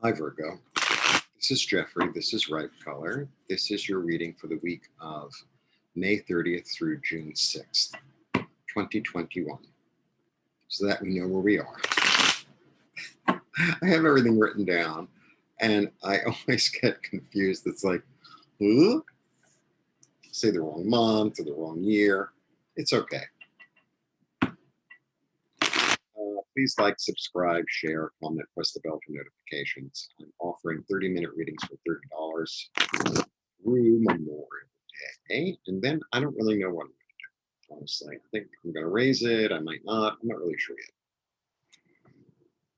Hi, Virgo. This is Jeffrey. This is Ripe Color. This is your reading for the week of May 30th through June 6th, 2021, so that we know where we are. I have everything written down, and I always get confused. It's like, huh? Say the wrong month or the wrong year. It's okay. Please like, subscribe, share, comment, press the bell for notifications. I'm offering 30-minute readings for $30 through Memorial Day. And then I don't really know what I'm going to do, honestly. I think I'm going to raise it. I might not. I'm not really sure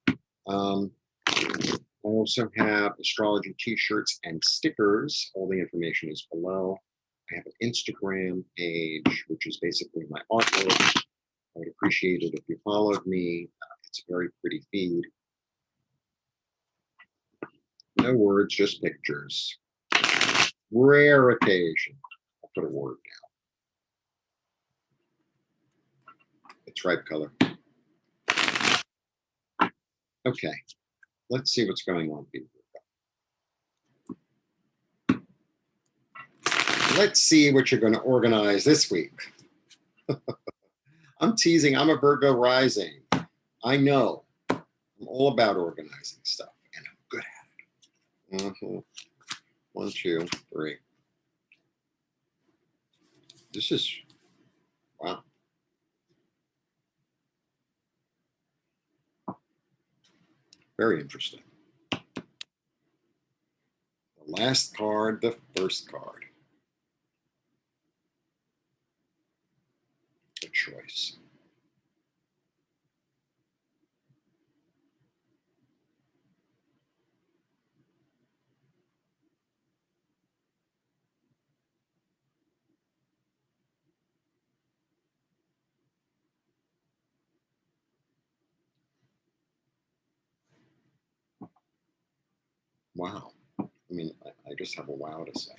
yet. I also have astrology t-shirts and stickers. All the information is below. I have an Instagram page, which is basically my artwork. I would appreciate it if you followed me. It's a very pretty feed. No words, just pictures. Rare occasion. I'll put a word down. It's Ripe Color. Okay, let's see what's going on, people. Let's see what you're going to organize this week. I'm teasing. I'm a Virgo rising. I know. I'm all about organizing stuff, and I'm good at it. 1, 2, 3. This is, wow. Very interesting. The last card, the first card. The choice. Wow. I mean, I just have a wow to say.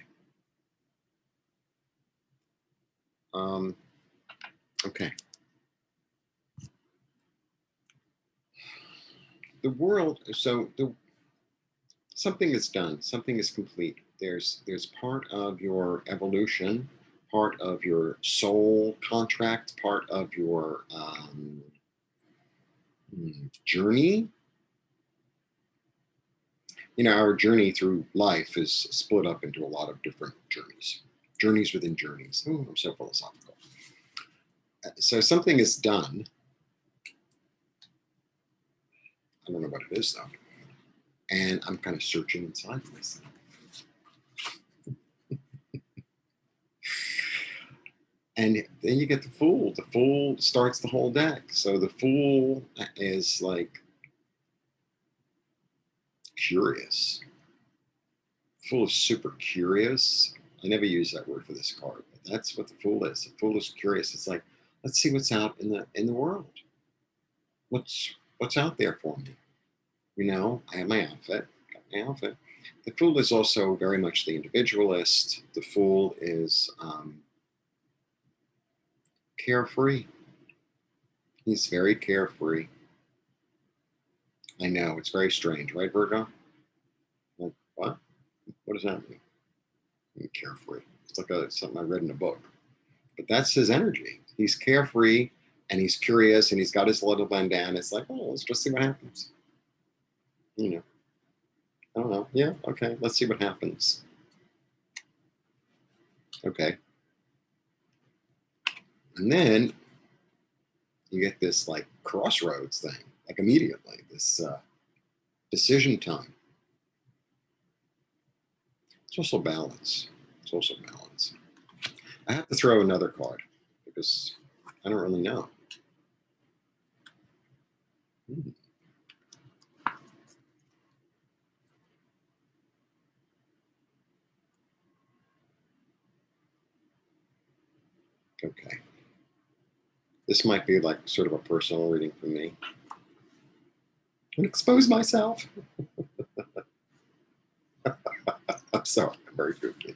Okay. The world, so something is done, something is complete. There's part of your evolution, part of your soul contract, part of your journey. You know, our journey through life is split up into a lot of different journeys within journeys. Oh, I'm so philosophical. So something is done. I don't know what it is though. And I'm kind of searching inside myself. And then you get the Fool. The Fool starts the whole deck. So the Fool is like curious. Fool is super curious. I never use that word for this card, but that's what the Fool is. The Fool is curious. It's like, let's see what's out in the world. What's out there for me? You know, I have my outfit. Got my outfit. The Fool is also very much the individualist. The Fool is carefree. He's very carefree. I know, it's very strange, right, Virgo? Like, what? What does that mean? Carefree. It's like something I read in a book. But that's his energy. He's carefree and he's curious and he's got his little bandana. It's like, oh, let's just see what happens. You know, I don't know. Yeah, okay, let's see what happens. Okay. And then you get this like crossroads thing, like immediately, this decision time. It's also balance. It's also balance. I have to throw another card because I don't really know. Okay. This might be like sort of a personal reading for me. And expose myself. I'm sorry, I'm very goofy.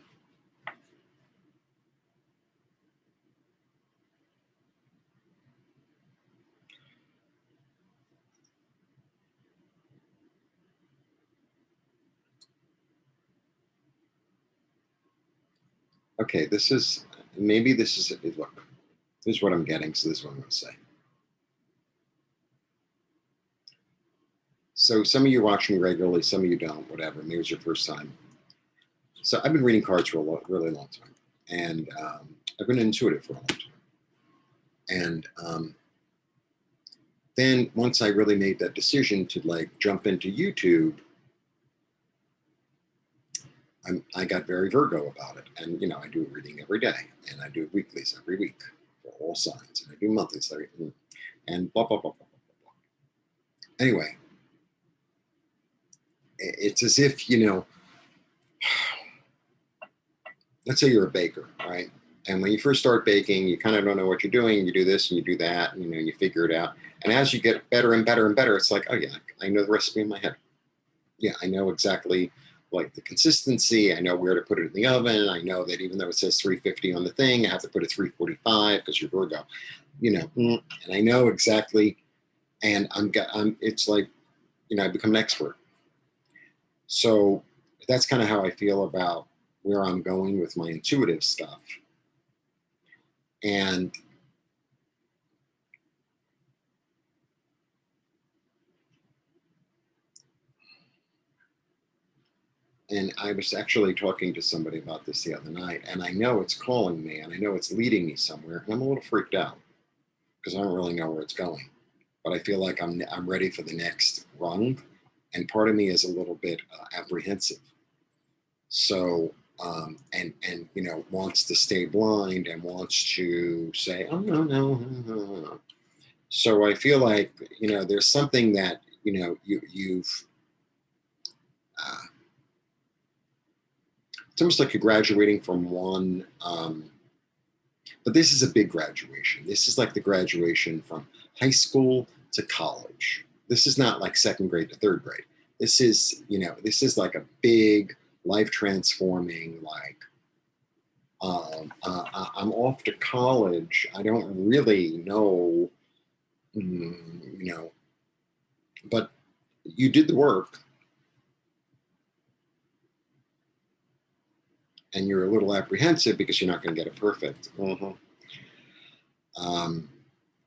Okay, this is, maybe this is, look, this is what I'm getting, so this is what I'm going to say. So some of you watch me regularly, some of you don't, whatever. Maybe it's your first time. So I've been reading cards for a really long time, and I've been intuitive for a long time. And then once I really made that decision to like jump into YouTube, I got very Virgo about it. And, I do a reading every day, and I do weeklies every week for all signs, and I do monthlies and blah, blah, blah, blah, blah, blah. Anyway, it's as if, let's say you're a baker, right? And when you first start baking, you kind of don't know what you're doing. You do this and you do that, and you figure it out. And as you get better and better and better, it's like, oh yeah, I know the recipe in my head. Yeah, I know exactly like the consistency. I know where to put it in the oven. I know that even though it says 350 on the thing, I have to put it 345 because you're Virgo. And I know exactly. And it's like, I become an expert. So that's kind of how I feel about where I'm going with my intuitive stuff. And I was actually talking to somebody about this the other night, and I know it's calling me, and I know it's leading me somewhere, and I'm a little freaked out because I don't really know where it's going. But I feel like I'm ready for the next rung, and part of me is a little bit apprehensive. So and wants to stay blind and wants to say, oh no no no no no. So I feel like there's something that you've uh, it's almost like you're graduating from one, but this is a big graduation. This is like the graduation from high school to college. This is not like second grade to third grade. This is like a big life transforming, like, I'm off to college. I don't really know, mm, you know, but you did the work, and you're a little apprehensive because you're not going to get it perfect. Um,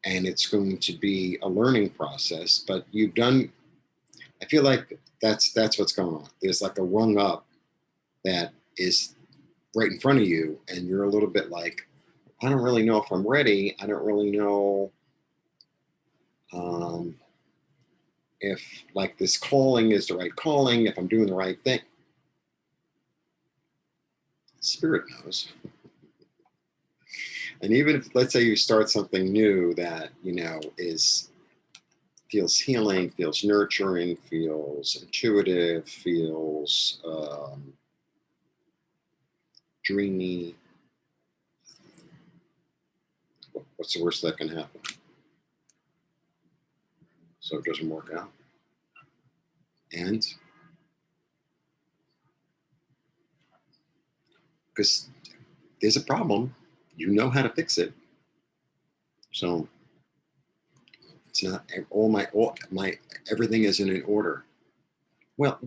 and it's going to be a learning process, but you've done, I feel like that's what's going on. There's like a rung up that is right in front of you, and you're a little bit like, I don't really know if I'm ready. I don't really know, um, if like this calling is the right calling, if I'm doing the right thing. Spirit knows. And even if, let's say, you start something new that is feels healing, feels nurturing, feels intuitive, feels dreamy. What's the worst that can happen? So it doesn't work out. And because there's a problem, you know how to fix it. So it's not all my everything isn't in order. Well,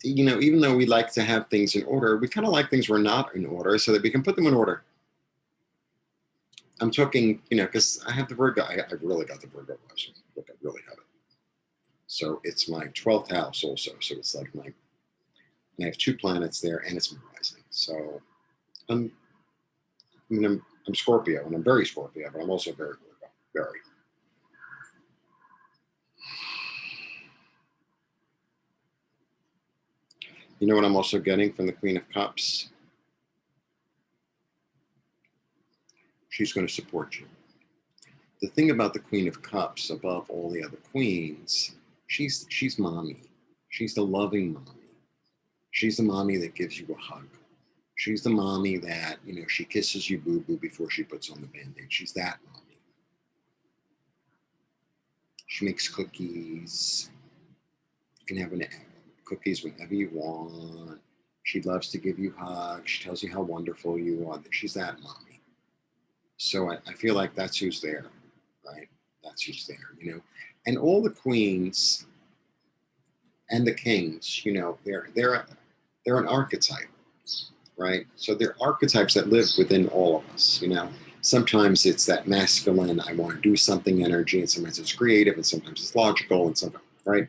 even though we like to have things in order, we kind of like things were not in order so that we can put them in order. I'm talking, because I have the Virgo. I really got the Virgo rising. Look, I really have it. So it's my 12th house also. So it's like and I have two planets there, and it's my rising. So I'm, I'm Scorpio, and I'm very Scorpio, but I'm also very Virgo. Very. You know what I'm also getting from the Queen of Cups? She's going to support you. The thing about the Queen of Cups, above all the other queens, she's mommy. She's the loving mommy. She's the mommy that gives you a hug. She's the mommy that, she kisses you boo boo before she puts on the band-aid. She's that mommy. She makes cookies. You can have cookies whenever you want. She loves to give you hugs. She tells you how wonderful you are. She's that mommy. So I feel like that's who's there, right? That's who's there. And all the queens and the kings, they're an archetype. right? So there are archetypes that live within all of us, you know. Sometimes it's that masculine, I want to do something energy, and sometimes it's creative, and sometimes it's logical, and sometimes, right?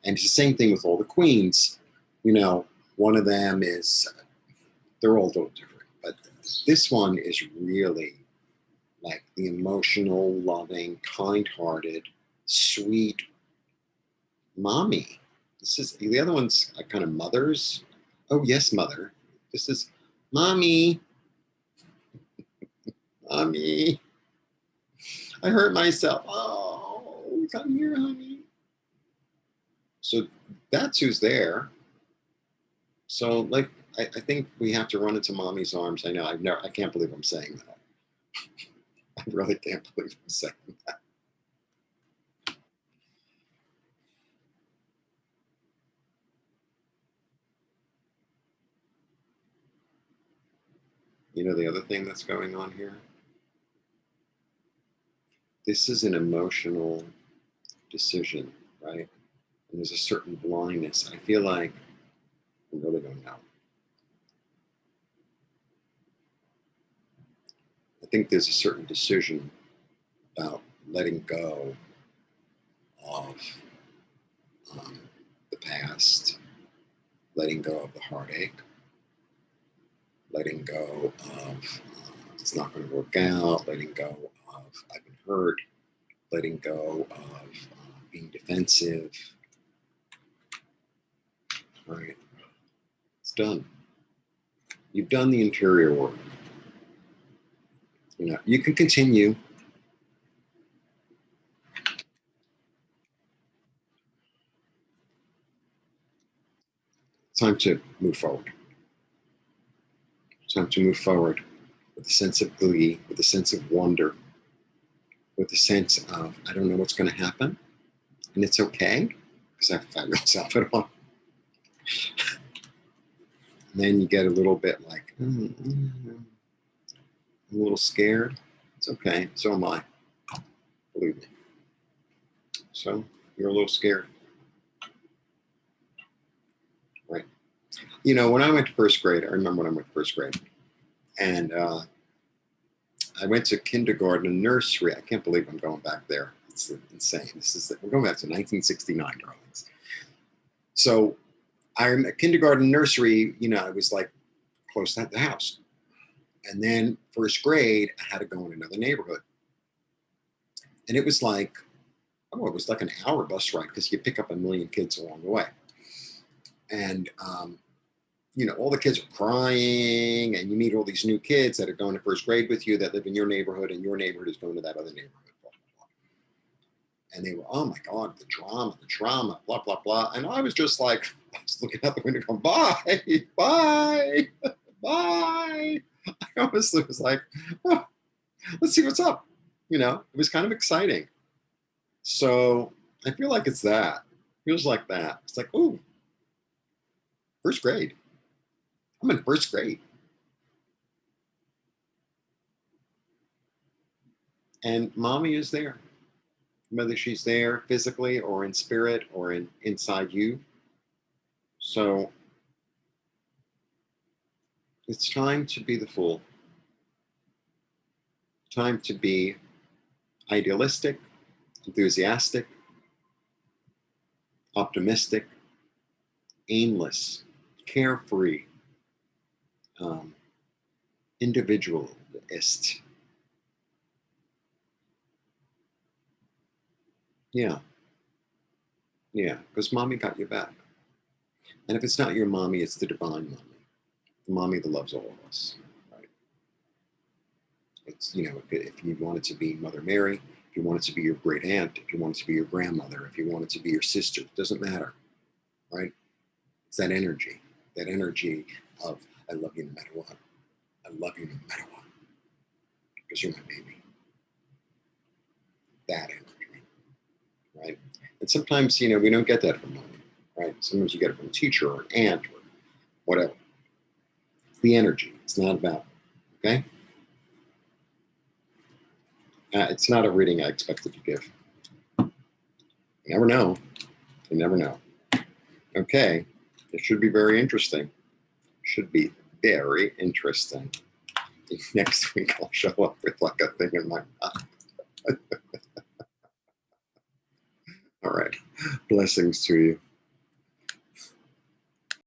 And it's the same thing with all the queens. You know, one of them is, they're all a little different, but this one is really like the emotional, loving, kind-hearted, sweet mommy. This is the other one's kind of mothers. Oh yes, mother. This is mommy, mommy. I hurt myself. Oh, come here, honey. So that's who's there. So like, I think we have to run into mommy's arms. I know. I can't believe I'm saying that. I really can't believe I'm saying that. You know, the other thing that's going on here. This is an emotional decision, right? And there's a certain blindness. I feel like I really don't know. I think there's a certain decision about letting go of um, the past, letting go of the heartache, letting go of it's not going to work out, letting go of I've been hurt, letting go of being defensive. Right? It's done. You've done the interior work. You know, you can continue. Time to move forward. Time to move forward with a sense of glee, with a sense of wonder, with a sense of I don't know what's going to happen, and it's okay because I have a fabulous outfit on. And then you get a little bit like, I'm a little scared. It's okay. So am I. Believe me. So you're a little scared, right? You know, when I went to first grade, I remember when I went to first grade, and I went to kindergarten and nursery. I can't believe I'm going back there. It's insane. We're going back to 1969, darlings. So I'm a kindergarten nursery. You know, I was like close to the house, and then first grade, I had to go in another neighborhood, and it was like, oh, it was like an hour bus ride because you pick up a million kids along the way, and you know, all the kids are crying, and you meet all these new kids that are going to first grade with you that live in your neighborhood, and your neighborhood is going to that other neighborhood. Blah, blah, blah. And they were, oh my God, the drama, blah, blah, blah. And I was just like, I was looking out the window going, bye, bye, bye. I honestly was like, oh, let's see what's up. You know, it was kind of exciting. So I feel like it's that. It feels like that. It's like, ooh, first grade. I'm in first grade. And mommy is there, whether she's there physically or in spirit or inside you. So it's time to be the fool, time to be idealistic, enthusiastic, optimistic, aimless, carefree, um, individualist. Yeah, yeah, because mommy got your back. And if it's not your mommy, it's the divine mommy, the mommy that loves all of us. Right? It's, you know, if you want it to be Mother Mary, if you want it to be your great aunt, if you want it to be your grandmother, if you want it to be your sister, it doesn't matter, right? It's that energy of I love you no matter what. I love you no matter what, because you're my baby. That energy, right? And sometimes, you know, we don't get that from mommy, right? Sometimes you get it from a teacher or an aunt or whatever. It's the energy. It's not about, okay? It's not a reading I expected to give. You never know. You never know. Okay. It should be very interesting. Should be very interesting. Next week, I'll show up with like a thing in my mouth. All right. Blessings to you.